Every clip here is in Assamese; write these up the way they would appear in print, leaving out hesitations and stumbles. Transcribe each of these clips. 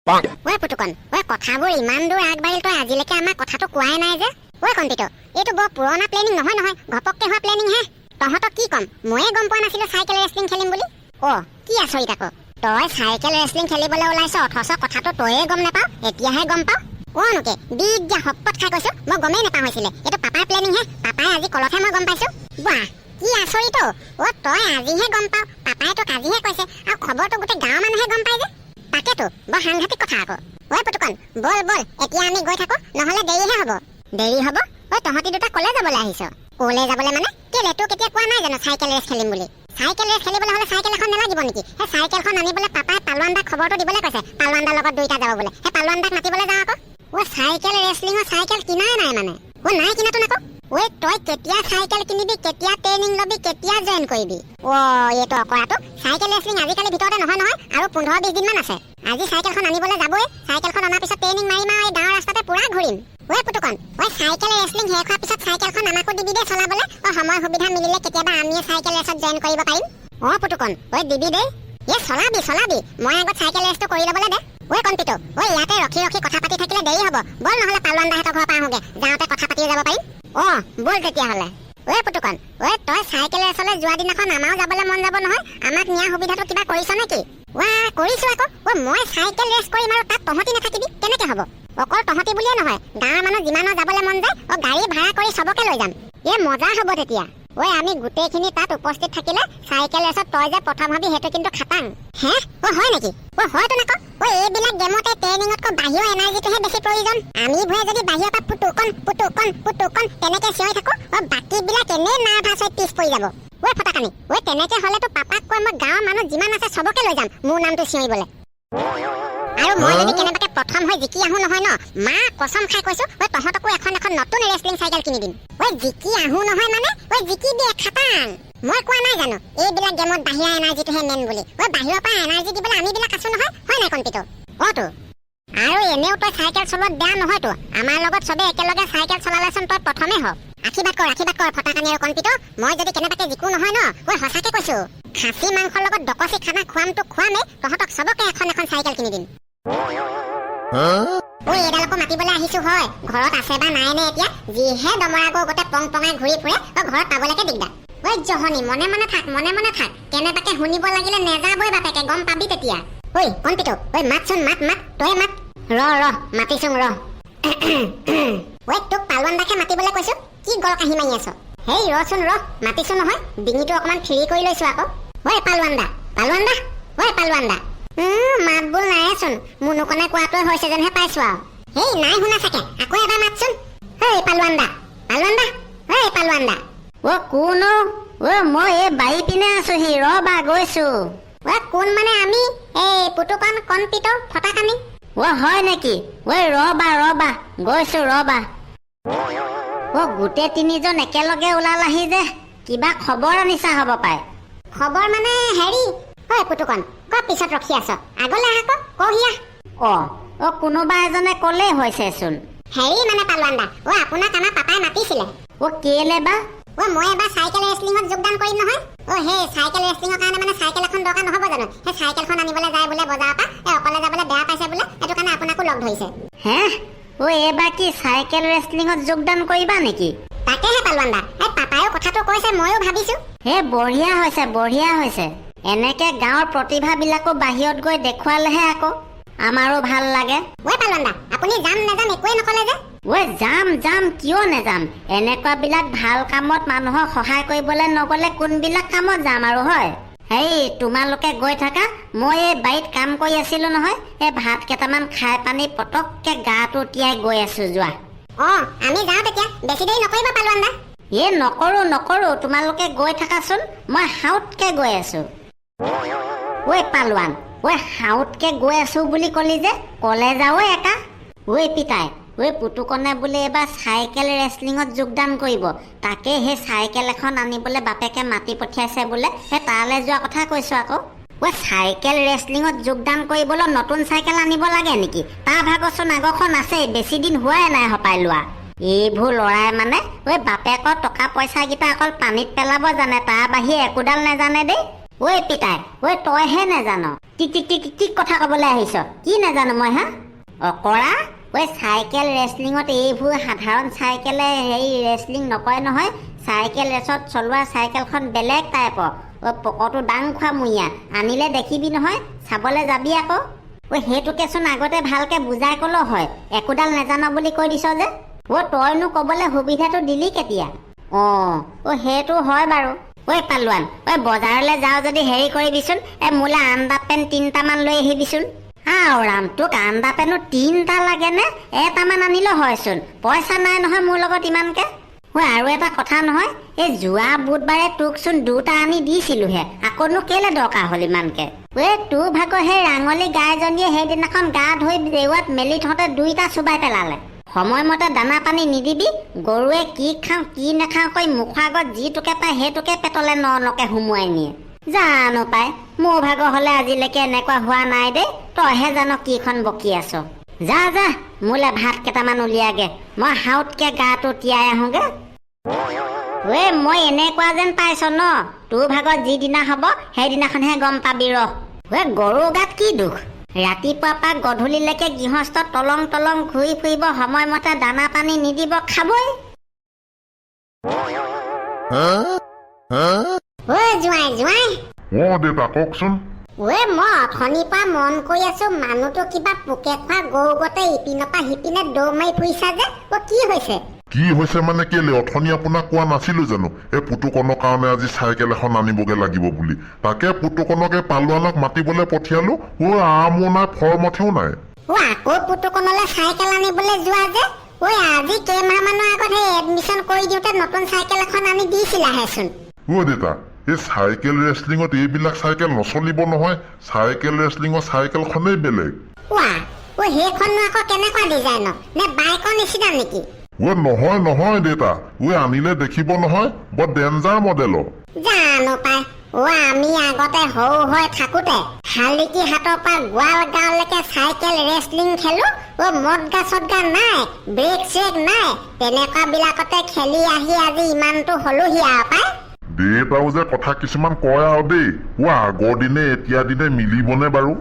ওই পুতুকন, ওই কথাবোৰ ইমান দূৰ আগবাঢ়িল, তই আজিলৈকে আমাৰ কথাটো কোৱাই নাই যে। ওই কণ্পিত, এইটো বৰ পুৰণা প্লেনিং নহয় নহয়, ঘপককে হোৱা প্লেনিং হে। তহঁতক কি ক'ম, ময়ে গম পোৱা নাছিলো চাইকেল ৰেচলিং খেলিম বুলি। কি আচৰিত আকৌ, তই চাইকেল ৰেচলিং খেলিবলৈ ওলাইছ অথচ কথাটো তয়ে গম নাপাৱ, এতিয়াহে গম পাৱ। নোকে বিজ্ঞা শপত খাই কৈছো, মই গমেই নাপাওঁ হৈছিলে এইটো পাপাৰ প্লেনিং হে। পাপাই আজি কলতহে মই গম পাইছো। বাহ, কি আচৰিত। তই আজিহে গম পাৱ, পাপাই তোক আজিহে কৈছে, আৰু খবৰটো গোটেই গাঁৱৰ মানুহে গম পাই যে। তাকেতো বৰ সাংঘাতিক কথা আকৌ। ওই পুতুকন, বল বল, এতিয়া আমি গৈ থাকো, নহলে দেৰিহে হব। দেৰি হব? তহঁতি দুটা কলে যাবলৈ আহিছ? কলে যাবলৈ মানে কেলে, তোক কেতিয়া কোৱা নাই জানো চাইকেল ৰেচ খেলিম বুলি? চাইকেল ৰেচ খেলিবলৈ হলে চাইকেল এখন নালাগিব নেকি? সেই চাইকেলখন আনিবলৈ পাপাই পালোৱানদাক খবৰটো দিবলৈ কৈছে, পালোৱানদাৰ লগত দুইটা যাব বোলে। সেই পালোৱানদাক মাতিবলৈ যাওঁ আকৌ। চাইকেল ৰেচলিঙৰ চাইকেল কিনাই নাই মানে? নাই কিনাতো নাকো। তই কেতিয়া চাইকেল কিনিবি, কেতিয়া ট্ৰেইনিং লবি, কেতিয়া জইন কৰিবি? এইটো অকৰাটো চাইকেল ৰেচলিং আজিকালি ভিতৰতে নহয় নহয়, আৰু 15-20 দিনমান আছে। আজি চাইকেলখন আনিবলৈ যাবই, চাইকেলখন অনাৰ পিছত ট্ৰেইনিং মাৰিম আৰু এই গাঁৱৰ ৰাস্তাতে পুৰা ঘূৰিম। পুতুকন, চাইকেল ৰেচলিং শেষ হোৱাৰ পিছত চাইকেলখন আমাকো দিবি দে চলাবলৈ। সময় সুবিধা মিলিলে কেতিয়াবা আমিয়ে চাইকেল ৰেচত জইন কৰিব পাৰিম। পুতুকন, দিবি দেই। চলাবি চলাবি, মই আগত চাইকেল ৰেচটো কৰি ল'বলৈ দে। কণ্পিত, ইয়াতে ৰখি ৰখি কথা পাতি থাকিলে দেৰি হ'ব। বল নহলে পালোৱানদাহঁতৰ ঘৰৰ পৰা আহোগে, যাওঁতে কথা পাতি যাব পাৰিম। বল তেতিয়াহ'লে। পুতুকন, তই চাইকেল ৰেচলৈ যোৱা দিনাখন আমাৰো যাবলৈ মন যাব নহয়। আমাক নিয়া সুবিধাটো কিবা কৰিছ নেকি? কৰিছো আকৌ। মই চাইকেল ৰেচ কৰিম আৰু তাত তহঁতি নাথাকিবি, কেনেকে হ'ব? অকল তহঁতি বুলিয়ে নহয়, গাঁৱৰ মানুহ যিমানৰ যাবলৈ মন যায়, গাড়ী ভাড়া কৰি চবকে লৈ যাম। মজা হ'ব তেতিয়া। আমি গোটেইখিনি তাত উপস্থিত থাকিলে চাইকেল ৰেচত তই যে প্ৰথম হবি সেইটো কিন্তু খাটাং। হয় নেকি? হয়তো নাকো। এইবিলাক গেমতে ট্ৰেইনিঙতকৈ বাহিৰৰ এনাৰ্জিটোহে বেছি প্ৰয়োজন। আমি বোৰে যদি বাহিৰৰ পৰা পুতুকন পুতুকন পুতুকন তেনেকে চিঞৰি থাকো, বাকীবিলাক এনেই নাৰ্ভাছ হৈ পিছ পৰি যাব। ফটাকানি, তেনেকে হলেতো পাপাক কৈ মই গাঁৱৰ মানুহ যিমান আছে চবকে লৈ যাম মোৰ নামটো চিঞৰিবলৈ। আৰু মই যদি কেনেবাকে প্ৰথম হৈ জিকি আহো নহয় ন, মা কসম খাই কৈছো, তহঁতকো এখন এখন নতুন ৰেচলিং চাইকেল কিনি দিম। জিকি আহো নহয় মানে, জিকি দিয়ে খাটাং। মই কোৱা নাই জানো এইবিলাক গেমত বাহিৰা এনাৰ্জিটোহে মেইন বুলি? বাহিৰৰ পৰা এনাৰ্জি দিবলৈ আমি বিলাক আছো নহয়, হয় নাই কণ্পিত? আৰু এনেও তই চাইকেল চলোৱাত বেয়া নহয়তো। আমাৰ লগত চবে একেলগে চাইকেল চলালেচোন তই প্ৰথমে হওক। আশীৰ্বাদ কৰ ফটাকানি আৰু কণ্পিত। মই যদি কেনেবাকে জিকো নহয় ন, সঁচাকে কৈছো, খাচী মাংসৰ লগত ডকচি খানা খুৱামতো খুৱামেই, তহঁতক চবকে এখন এখন চাইকেল কিনি দিম। এইডালকো মাতিবলৈ আহিছো হয়, ঘৰত আছে বা নাই নে এতিয়া? যিহে দমৰা গৈ গোটেই পং পঙাই ঘূৰি ফুৰে, ঘৰত পাবলৈকে দিগদাৰ। জহনী, মনে মনে থাক, মনে মনে থাক। কেনেবাকে শুনিব লাগিলে নেযাবই বাপেকে, গম পাবি তেতিয়া। কণ্পিত, মাতচোন, মাত তই মাত। মাতিছোং ৰ। তোক পালোৱানদাকে মাতিবলৈ কৈছো, কি গল কাহি মাৰি আছ? ৰচোন ৰ, মাতিছো নহয়, ডিঙিটো অকমান ফ্ৰী কৰি লৈছো আকৌ। পালোৱানদা, পালোৱানদা। মাত বোল নাইচোন, মুনুকনে কোৱাটোৱে হৈছে যেনহে পাইছো আৰু। নাই শুনা চাগে, আকৌ এবাৰ মাতচোন। পালোৱানদা, পালোৱানদা। কোন? মই এই বাৰী পিনে আছোহি, ৰবা গৈছো। কোন মানে আমি? পুতুকন, কণ্পিত, ফটাকানি। হয় নেকি? ৰবা গৈছো ৰবা। গোটেই তিনিজন একেলগে ওলালাহি যে, কিবা খবৰ আনিছা হব পাই। খবৰ মানে পুতুকন, পিছত ৰখি আছ, আগলৈ আহ আকৌ, কহিয়া। কোনোবা এজনে কলেই হৈছেচোন। মানে পালোৱানদা, আপোনাক আমাৰ পাপাই মাতিছিলে। কেলে বা? মই এবাৰ চাইকেল ৰেচলিঙত যোগদান কৰিম নহয়। সেই চাইকেল ৰেচলিঙৰ কাৰণে মানে চাইকেল এখন দৰকাৰ নহব জানো? সেই চাইকেলখন আনিবলৈ যায় বোলে বজাৰৰ পৰা, অকলে যাবলৈ বেয়া পাইছে বোলে, সেইটো কাৰণে আপোনাকো লগ ধৰিছে। এইবাৰ কি চাইকেল ৰেচলিঙত যোগদান কৰিবা নেকি? তাকেহে পালোৱানদা, পাপায়ো কথাটো কৈছে, ময়ো ভাবিছো। বঢ়িয়া হৈছে। এনেকে গাঁৱৰ প্ৰতিভাবিলাকো বাহিৰত গৈ দেখুৱালেহে আকৌ আমাৰো ভাল লাগে। পালোৱানদা, আপুনি যাম নেযাম একোৱে নকলে যে? যাম, কিয় নেযাম? এনেকুৱা বিলাক ভাল কামত মানুহক সহায় কৰিবলৈ নগলে কোনবিলাক কামত যাম আৰু, হয়? তোমালোকে গৈ থাকা, মই এই বাৰীত কাম কৰি আছিলো নহয়, এই ভাত কেইটামান খাই পানি পটককে গাটো তিয়াই গৈ আছো, যোৱা। আমি যাওঁ তেতিয়া, বেছি দেৰি নকৰিবা পালোৱানদা। নকৰো, তোমালোকে গৈ থাকাচোন, মই হাউতকে গৈ আছো। পালোৱান, হাউতকে গৈ আছো বুলি কলি যে, কলে যাও একা। পিতাই, পুতুকনে বোলে এবাৰ চাইকেল ৰেচলিঙত যোগদান কৰিব, তাকে সেই চাইকেল এখন আনিবলৈ বাপেকে মাতি পঠিয়াইছে বোলে, তালৈ যোৱা কথা কৈছো আকৌ। চাইকেল ৰেচলিঙত যোগদান কৰিবলৈ নতুন চাইকেল আনিব লাগে নেকি? তাৰ ভাগচোন আগৰখন আছে, বেছি দিন হোৱাই নাই হপাই লোৱা। এইবোৰ লৰাই মানে বাপেকৰ টকা পইচা কেইটা অকল পানীত পেলাব জানে, তাৰ বাহিৰে একোডাল নেজানে দেই। ঐ পিতাই ঐ তইহে নেজান কি কি কি কি কথা ক'বলৈ আহিছ কি নেজানো মই হা অকৰা ঐ চাইকেল ৰেচলিঙত এইবোৰ সাধাৰণ চাইকেলে হেৰি ৰেচলিং নকৰে নহয় চাইকেল ৰেচত চলোৱা চাইকেলখন বেলেগ টাইপৰ ঐ পকৰটো দাং খোৱা মুঞা আনিলে দেখিবি নহয় চাবলৈ যাবি আকৌ ঐ সেইটোকেচোন আগতে ভালকে বুজাই ক'লেও হয় একোডাল নেজান বুলি কৈ দিছ যে তইনো ক'বলৈ সুবিধাটো দিলি কেতিয়া সেইটো হয় বাৰু ঐ পালোৱান বজাৰলৈ যাওঁ যদি হেৰি কৰিবিচোন মোলৈ আণ্ডা পেণ্ট 3টামান লৈ আহিবিচোন ৰাম তোক আণ্ডা পেণ্টো 3টা লাগে নে এটামান আনিলে হয়চোন পইচা নাই নহয় মোৰ লগত ইমানকে আৰু এটা কথা নহয় এই যোৱা বুধবাৰে তোকচোন 2টা আনি দিছিলোহে আকৌনো কেলে দৰকাৰ হ'ল ইমানকে তোৰ ভাগৰ সেই ৰাঙলী গাইজনীয়ে সেইদিনাখন গা ধুই জেওৱাত মেলি থওঁতে 2টা চুবাই পেলালে সময়মতে দানা পানী নিদিবি গৰুৱে কি খাওঁ কি নাখাওঁ কৈ মুখৰ আগত যিটোকে পায় সেইটোকে পেটলে নকে সুমুৱাই নিয়ে জানো পাই মোৰ ভাগৰ হলে আজিলৈকে এনেকুৱা হোৱা নাই দেই তইহে জানো কিখন বকি আছ যা যা মোলে ভাত কেইটামান উলিয়াগে মই হাউতকে গাটো তিয়াই আহোগে মই এনেকুৱা যেন পাইছ ন তোৰ ভাগত যিদিনা হব সেইদিনাখনহে গম পাবি গৰুৰ গাত কি দুখ ৰাতিপুৱা পৰা গধূলিলৈকে গৃহস্থ তলং তলং ঘূৰি ফুৰিব সময়মতে দানা পানী নিদিব খাবই জোঁৱাই জোঁৱাই দেউতা কওকচোন মই অথনিৰ পৰা মন কৰি আছো মানুহটো কিবা পোকে খোৱা গৰু গতে ইপিনৰ পৰা সিপিনে দৌৰ মাৰি ফুৰিছা যে কি হৈছে কি হৈছে মানে কেলে অথনি আপোনাক কোৱা নাছিলো জানো এই পুতুকনৰ কাৰণে আজি চাইকেল এখন আনিবগে লাগিব বুলি তাকে পুতুকনকে পালোৱানক মাতিবলৈ পঠিয়ালো আমো নাই ফৰমথেও নাই আকৌ পুতুকনলৈ চাইকেল আনিবলৈ যোৱা যে আজি কেইমাহ মানৰ আগত সেই এডমিশ্যন কৰি দিওঁতে নতুন চাইকেল এখন আনি দিছিলাহেচোন দেউতা এই চাইকেল ৰেচলিঙত এইবিলাক চাইকেল নচলিব নহয় চাইকেল ৰেচলিঙৰ চাইকেলখনেই বেলেগ সেইখননো আকৌ কেনেকুৱা ডিজাইনৰ নে বাইকৰ নিচিনা নেকি নহয় নহয় দেউতা আনিলে দেখিব নহয় বৰ ডেঞ্জাৰ মডেলৰ জানো পাই আমি আগতে সৰু হৈ থাকোতে শালিকি হাতৰ পৰা গোৱাল গাঁৱলৈকে চাইকেল ৰেচলিং খেলো মদ গা চদ গা নাই ব্ৰেক চেক নাই তেনেকুৱা বিলাকতে খেলি আহি আজি ইমানটো হলোহি আৰু পাই দেউতাও যে কথা কিছুমান কয় আৰু দেই আগৰ দিনে এতিয়া দিনে মিলিবনে বাৰু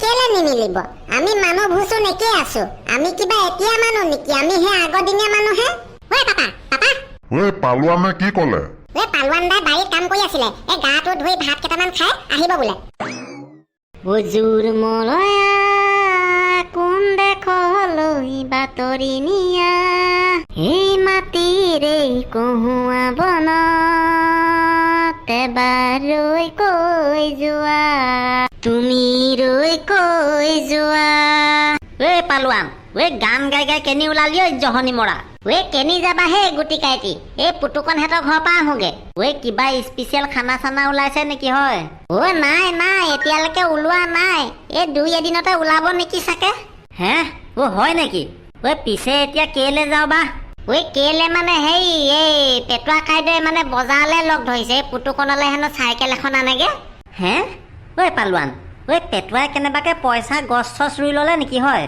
কেলে নিমিলিব আমি মানুহ ভুচোন একেই আছো আমি কিবা এতিয়া মানুহ নেকি আমি সেই আগৰ দিনীয়া মানুহে পাপা পালোৱানে কি কলে পালোৱান দাই বাৰীত কাম কৰি আছিলে গাটো ধুই ভাত কেইটামান খাই আহিব বোলে হুজুৰ মলয়া কোন দেখলৈ বাতৰি নিয়া এই মাটিৰে কহুৱা বনত এবাৰ ৰৈ কৈ যোৱা তুমি ৰৈ কৈ যোৱা পালোৱান গান গাই গাই কেনি ওলালি জহনি মৰা কেনি যাবা হে গুটি কাইটি এই পুতুকনহঁতৰ ঘৰৰ পৰা আহোগে কিবা স্পেচিয়েল খানা চানা ওলাইছে নেকি হয় নাই নাই এতিয়ালৈকে ওলোৱা নাই এই 2 এদিনতে ওলাব নেকি চাগে হে হয় নেকি পিছে এতিয়া কেলে যাওঁ বা কেলে মানে হেই এই পেটুৱা কাইদেৱে মানে বজাৰলৈ লগ ধৰিছে পুতুকনলৈ হেনো চাইকেল এখন আনেগে হে পালোৱান পেটুৱাই কেনেবাকে পইচা গছ চছ ৰুই ললে নেকি হয়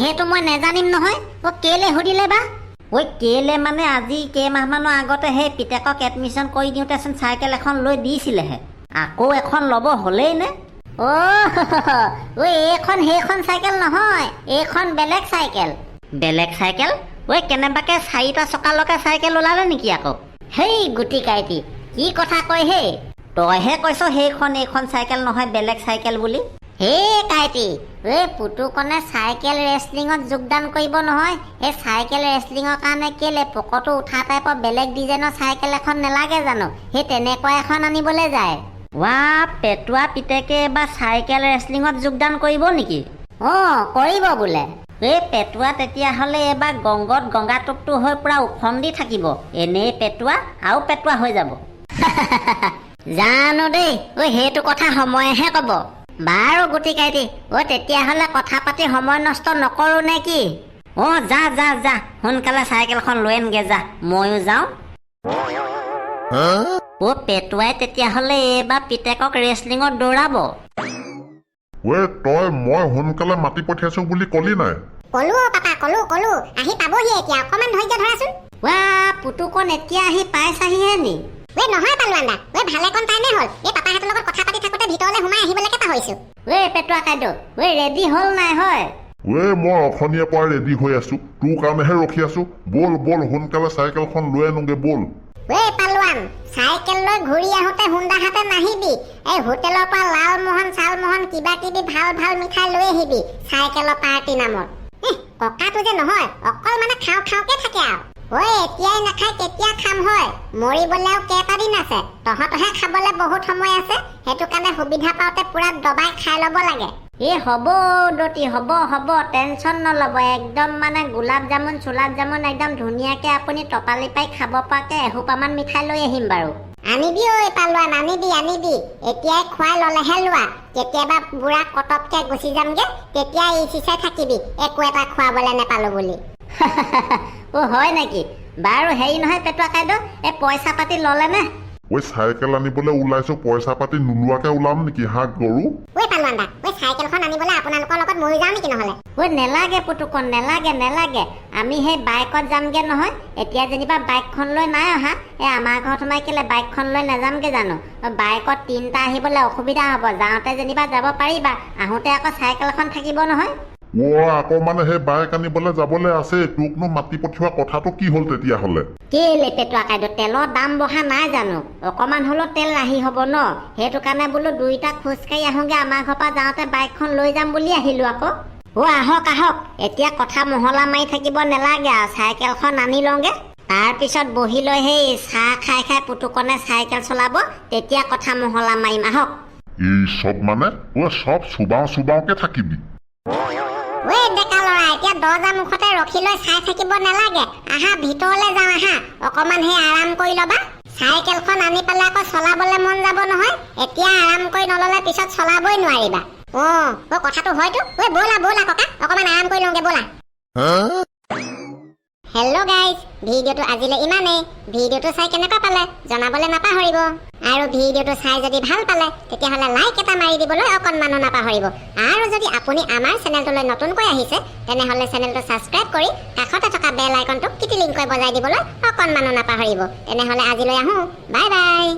সেইটো মই নেজানিম নহয় কেলে সুধিলে বা কেলে মানে আজি কেইমাহমানৰ আগতে সেই পিতেকক এডমিশ্যন কৰি দিওঁতেচোন চাইকেল এখন লৈ দিছিলেহে আকৌ এখন ল'ব হ'লেই নে এইখন সেইখন চাইকেল নহয় এইখন বেলেগ চাইকেল কেনেবাকে 4টা চকালৈকে চাইকেল ওলালে নেকি আকৌ হেই গুটি কাইটি কি কথা কয় হে তইহে কৈছ এইখন চাইকেল নহয় বেলেগ চাইকেল বুলি হে কাইটি পুতুকনে চাইকেল ৰেচলিঙত যোগদান কৰিব নহয় এই চাইকেল ৰেচলিঙৰ কাৰণে কেলে পকৰটো উঠা টাইপৰ বেলেগ ডিজাইনৰ চাইকেল এখন নেলাগে জানো সেই তেনেকুৱা এখন আনিবলৈ যায় পেটুৱা পিতেকে বা চাইকেল ৰেচলিঙত যোগদান কৰিব নেকি কৰিব বোলে পেটুৱা তেতিয়াহ'লে এবাৰ গংগত গংগা টোপটো হৈ পুৰা উফন্দি থাকিব এনেই পেটুৱা আৰু পেটুৱা হৈ যাব জানো দেই সেইটো কথা সময়েহে কব বাৰু গুটি কাইটি তেতিয়াহ'লে কথা পাতি সময় নষ্ট নকৰো নে কি যা যা যা সোনকালে চাইকেলখন লৈ আনগে যা ময়ো যাওঁ পেটুৱাই তেতিয়াহ'লে এইবাৰ পিতেকক ৰেচলিঙত দৌৰাব তই মই সোনকালে মাতি পঠিয়াইছো বুলি কলি নাই কলো পাপা কলো আহি পাবহি এতিয়া অকমান ধৈৰ্য ধৰাচোন পুতুকন এতিয়া আহি পাইছাহিহে নি নহয় পালোৱান দা ভালে কণ টাইমে হ'ল পাপাহঁতৰ লগত কথা পাতি থাকোঁতে ভিতৰলৈ সোমাই আহিবলৈকে পাহৰিছো। ঐ পেটুৱা কাইদেউ, ঐ ৰেডি হ'ল নাই হয়? মই অথনিয়াৰ পৰা ৰেডি হৈ আছো, তোৰ কাৰণেহে ৰখি আছো। বল বল সোনকালে চাইকেলখন লৈ আনোগে বল। ঐ পালোৱান, চাইকেল লৈ ঘূৰি আহোঁতে হুণ্ডাহাতে নাহিবি। এই হোটেলৰ পৰা লালমোহন চালমোহন কিবা কিবি ভাল ভাল মিঠাই লৈ আহিবি চাইকেলৰ পাৰ্টি নামত। ককাটো যে নহয়, অকল মানে খাওঁ খাওঁকে থাকে আৰু। ঐ এতিয়াই নাখাই কেতিয়া খাম হয়? মৰিবলৈ আৰু কেইটা দিন আছে? তহঁতহে খাবলৈ বহুত সময় আছে, সেইটো কাৰণে সুবিধা পাওঁতে পুৰা দবাই খাই ল'ব লাগে। হ'ব দতি, হ'ব হ'ব, টেনচন নল'ব। একদম মানে গোলাপ জামুন চোলাপ জামুন একদম ধুনীয়াকৈ আপুনি টপালি পাই খাব পৰাকৈ এসোপামান মিঠাই লৈ আহিম বাৰু। আনিবি ঐ পালোৱান, আনিবি আনিবি। এতিয়াই খুৱাই ল'লেহে লোৱা, কেতিয়াবা বুঢ়া কটককে গুচি যামগে, তেতিয়া ইচিচাই থাকিবি একো এটা খুৱাবলৈ নেপালো বুলি। হয় নেকি? বাৰু হেৰি নহয় পেটুৱা কাইদেউ, এই পইচা পাতি ল'লে নে? চাইকেল আনিবলৈ ওলাইছো, পইচা পাতি নোলোৱাকে ওলাম নেকি হাক গৰু? পালোৱান দা, চাইকেলখন আনিবলৈ আপোনালোকৰ লগত ময়ো যাওঁ নেকি নহ'লে? নেলাগে পুতুকণ, নেলাগে নেলাগে। আমি সেই বাইকত যামগে নহয়। এতিয়া যেনিবা বাইকখন লৈ নাই অহা, আমাৰ ঘৰত সোমাই কেলে বাইকখন লৈ নাযামগে জানো? বাইকত 3টা আহিবলৈ অসুবিধা হ'ব। যাওঁতে যেনিবা যাব পাৰিবা, আহোঁতে আকৌ চাইকেলখন থাকিব নহয়। আকৌ মানে সেই বাইক আনিবলৈ যাবলৈ আছে। তোকনো মাতি পঠিওৱা কথাটো কি হ'ল তেতিয়াহ'লে? কেলে পেটুৱা কাইদেউ, তেলৰ দাম বঢ়া নাই জানো? অকমান হ'লেও তেল ৰাহি হ'ব ন? সেইটো কাৰণে বোলো দুইটা খোজকাঢ়ি আহোঁগে, আমাৰ ঘৰৰ পৰা যাওঁতে বাইকখন লৈ যাম বুলি আহিলো আকৌ। আহক আহক, এতিয়া কথা মহলা মাৰি থাকিব নেলাগে আৰু, চাইকেলখন আনি লওঁগে। তাৰপিছত বহি লৈ সেই চাহ খাই খাই পুতুকনে চাইকেল চলাব, তেতিয়া কথা মহলা মাৰিম। আহক। এই চব মানে চব চুবাওকে থাকিবি। ডেকা ল'ৰা, এতিয়া দৰ্জা মুখতে ৰখি লৈ চাই থাকিব নালাগে। আহা ভিতৰলৈ যাওঁ আহা, অকমান সেই আৰাম কৰি ল'বা। চাইকেলখন আনি পেলাই আকৌ চলাবলৈ মন যাব নহয়। এতিয়া আৰাম কৰি নল'লে পিছত চলাবই নোৱাৰিবা। কথাটো হয়তো। ব'লা ব'লা ককা, অকমান আৰাম কৰি লওঁগে ব'লা। হেল্ল' গাইজ, ভিডিঅ'টো আজিলৈ ইমানেই। ভিডিঅ'টো চাই কেনেকুৱা পালে জনাবলৈ নাপাহৰিব। আৰু ভিডিঅ'টো চাই যদি ভাল পালে তেতিয়াহ'লে লাইক এটা মাৰি দিবলৈ অকণমানো নাপাহৰিব। আৰু যদি আপুনি আমাৰ চেনেলটোলৈ নতুনকৈ আহিছে তেনেহ'লে চেনেলটো ছাবস্ক্ৰাইব কৰি কাষতে থকা বেল আইকনটো কিটিলিংকৈ বজাই দিবলৈ অকণমানো নাপাহৰিব। তেনেহ'লে আজিলৈ আহোঁ, বাই বাই।